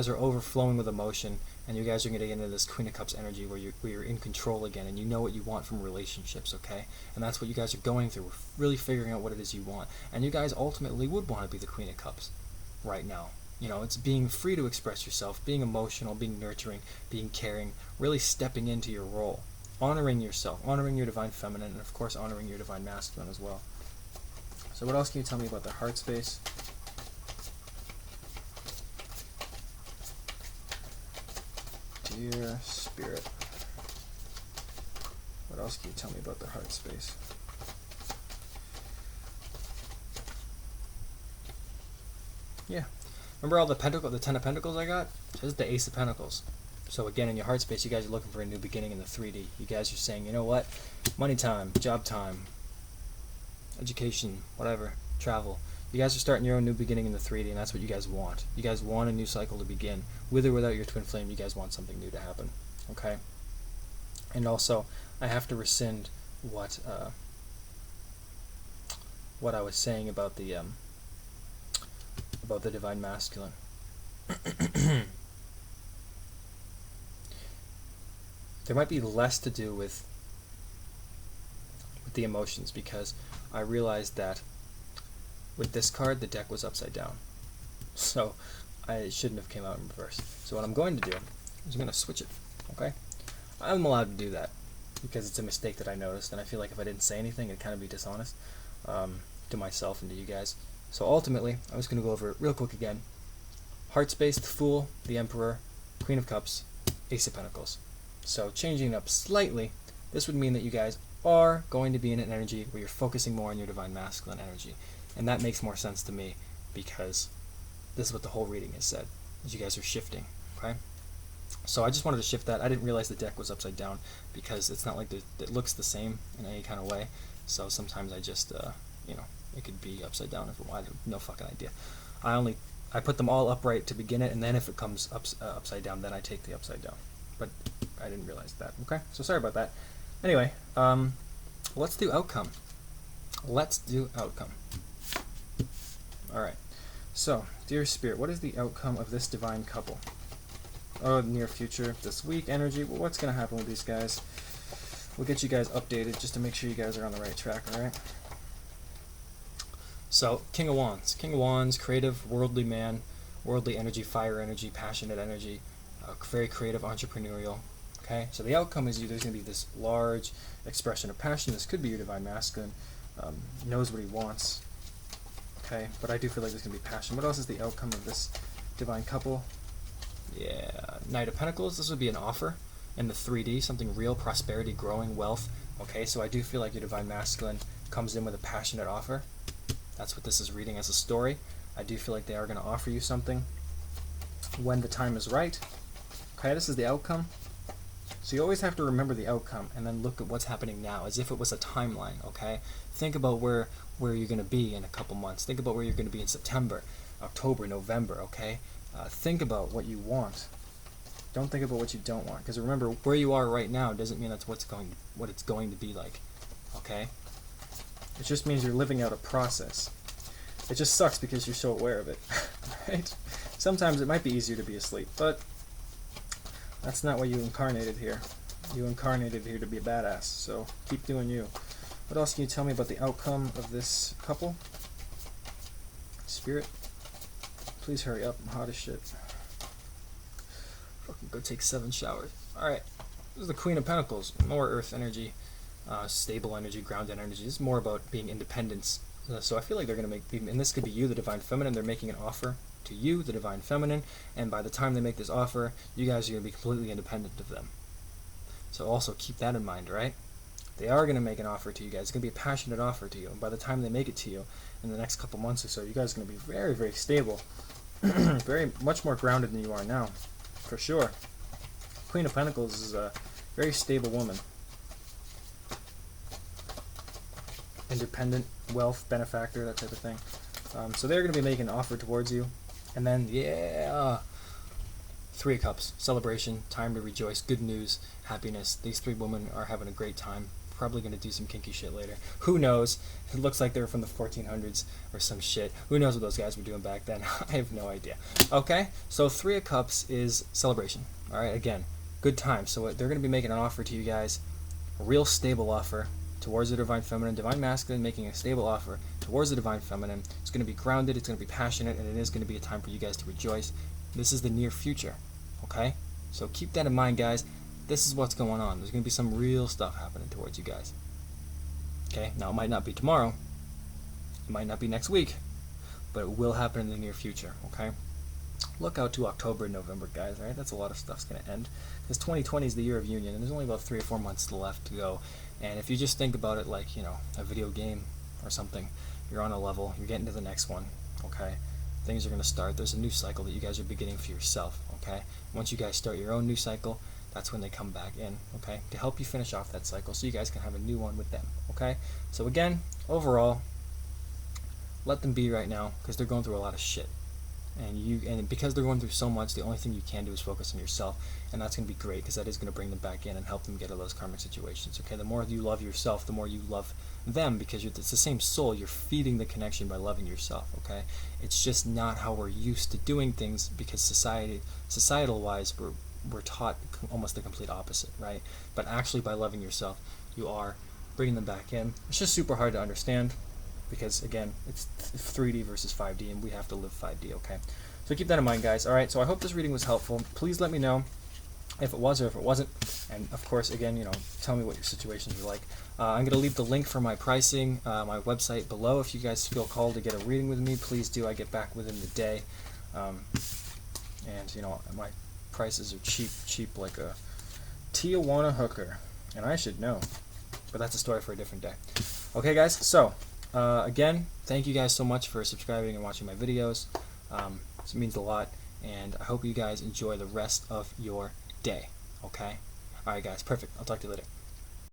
A: are overflowing with emotion, and you guys are going to get into this Queen of Cups energy where you're in control again, and you know what you want from relationships, okay? And that's what you guys are going through. We're really figuring out what it is you want. And you guys ultimately would want to be the Queen of Cups right now. It's being free to express yourself, being emotional, being nurturing, being caring, really stepping into your role, honoring yourself, honoring your Divine Feminine, and of course honoring your Divine Masculine as well. So what else can you tell me about the heart space? Dear Spirit, what else can you tell me about the heart space? Yeah, remember all the Ten of Pentacles I got? This is the Ace of Pentacles. So again, in your heart space, you guys are looking for a new beginning in the 3D. You guys are saying, you know what? Money time, job time, education, whatever, travel. You guys are starting your own new beginning in the 3D, and that's what you guys want. You guys want a new cycle to begin. With or without your twin flame, you guys want something new to happen. Okay? And also, I have to rescind what I was saying about the Divine Masculine. There might be less to do with the emotions, because I realized that with this card, the deck was upside down. So I shouldn't have came out in reverse. So what I'm going to do is I'm going to switch it, okay? I'm allowed to do that because it's a mistake that I noticed, and I feel like if I didn't say anything, it'd kind of be dishonest to myself and to you guys. So ultimately, I'm just going to go over it real quick again. Heart space, the Fool, the Emperor, Queen of Cups, Ace of Pentacles. So changing it up slightly, this would mean that you guys are going to be in an energy where you're focusing more on your Divine Masculine energy. And that makes more sense to me because this is what the whole reading has said, is you guys are shifting, okay? So I just wanted to shift that. I didn't realize the deck was upside down because it's not like it looks the same in any kind of way. So sometimes I just, it could be upside down. I have no fucking idea. I put them all upright to begin it, and then if it comes upside down, then I take the upside down. But I didn't realize that, okay? So sorry about that. Anyway, let's do outcome. Let's do outcome. Alright, so, dear Spirit, what is the outcome of this divine couple? Oh, near future, this week, energy, well, what's going to happen with these guys? We'll get you guys updated just to make sure you guys are on the right track, alright? So, King of Wands. King of Wands, creative, worldly man, worldly energy, fire energy, passionate energy, very creative, entrepreneurial, okay? So the outcome is there's going to be this large expression of passion. This could be your Divine Masculine, knows what he wants. Okay, but I do feel like there's going to be passion. What else is the outcome of this divine couple? Yeah, Knight of Pentacles. This would be an offer in the 3D, something real, prosperity, growing, wealth. Okay, so I do feel like your Divine Masculine comes in with a passionate offer. That's what this is reading as a story. I do feel like they are going to offer you something when the time is right. Okay, this is the outcome. So you always have to remember the outcome and then look at what's happening now as if it was a timeline, okay? Think about where you're going to be in a couple months. Think about where you're going to be in September, October, November, okay? Think about what you want. Don't think about what you don't want, because remember, where you are right now doesn't mean that's what it's going to be like, okay? It just means you're living out a process. It just sucks because you're so aware of it, right? Sometimes it might be easier to be asleep, but that's not what you incarnated here. You incarnated here to be a badass, so keep doing you. What else can you tell me about the outcome of this couple? Spirit, please hurry up. I'm hot as shit. Fucking go take 7 showers. Alright, this is the Queen of Pentacles. More earth energy, stable energy, grounded energy. This is more about being independence. So I feel like they're going to make, and this could be you, the Divine Feminine, they're making an offer to you, the Divine Feminine, and by the time they make this offer, you guys are going to be completely independent of them. So also keep that in mind, right? They are going to make an offer to you guys. It's going to be a passionate offer to you, and by the time they make it to you, in the next couple months or so, you guys are going to be very, very stable. Very much more grounded than you are now, for sure. Queen of Pentacles is a very stable woman. Independent, wealth, benefactor, that type of thing. So they're going to be making an offer towards you. And then, yeah, 3 of Cups, celebration, time to rejoice, good news, happiness. These 3 women are having a great time. Probably going to do some kinky shit later. Who knows? It looks like they're from the 1400s or some shit. Who knows what those guys were doing back then? I have no idea. Okay, so 3 of Cups is celebration. All right, again, good time. So they're going to be making an offer to you guys, a real stable offer towards the Divine Feminine, Divine Masculine making a stable offer towards the Divine Feminine. It's going to be grounded, it's going to be passionate, and it is going to be a time for you guys to rejoice. This is the near future, okay? So keep that in mind, guys. This is what's going on. There's going to be some real stuff happening towards you guys. Okay? Now, it might not be tomorrow. It might not be next week. But it will happen in the near future, okay? Look out to October and November, guys, right? That's a lot of stuff's going to end. Because 2020 is the year of union, and there's only about 3 or 4 months left to go. And if you just think about it like, you know, a video game or something, you're on a level, you're getting to the next one, okay? Things are going to start. There's a new cycle that you guys are beginning for yourself, okay? Once you guys start your own new cycle, that's when they come back in, okay? To help you finish off that cycle so you guys can have a new one with them, okay? So again, overall, let them be right now because they're going through a lot of shit. And because they're going through so much, the only thing you can do is focus on yourself, and that's going to be great because that is going to bring them back in and help them get out of those karmic situations. Okay, the more you love yourself, the more you love them because it's the same soul. You're feeding the connection by loving yourself. Okay, it's just not how we're used to doing things because societal-wise, we're taught almost the complete opposite, right? But actually, by loving yourself, you are bringing them back in. It's just super hard to understand. Because, again, it's 3D versus 5D, and we have to live 5D, okay? So keep that in mind, guys. All right, so I hope this reading was helpful. Please let me know if it was or if it wasn't. And, of course, again, you know, tell me what your situations are like. I'm going to leave the link for my pricing, my website below. If you guys feel called to get a reading with me, please do. I get back within the day. And, you know, my prices are cheap like a Tijuana hooker. And I should know. But that's a story for a different day. Okay, guys, so... again, thank you guys so much for subscribing and watching my videos. It means a lot, and I hope you guys enjoy the rest of your day, okay? Alright guys, perfect. I'll talk to you later.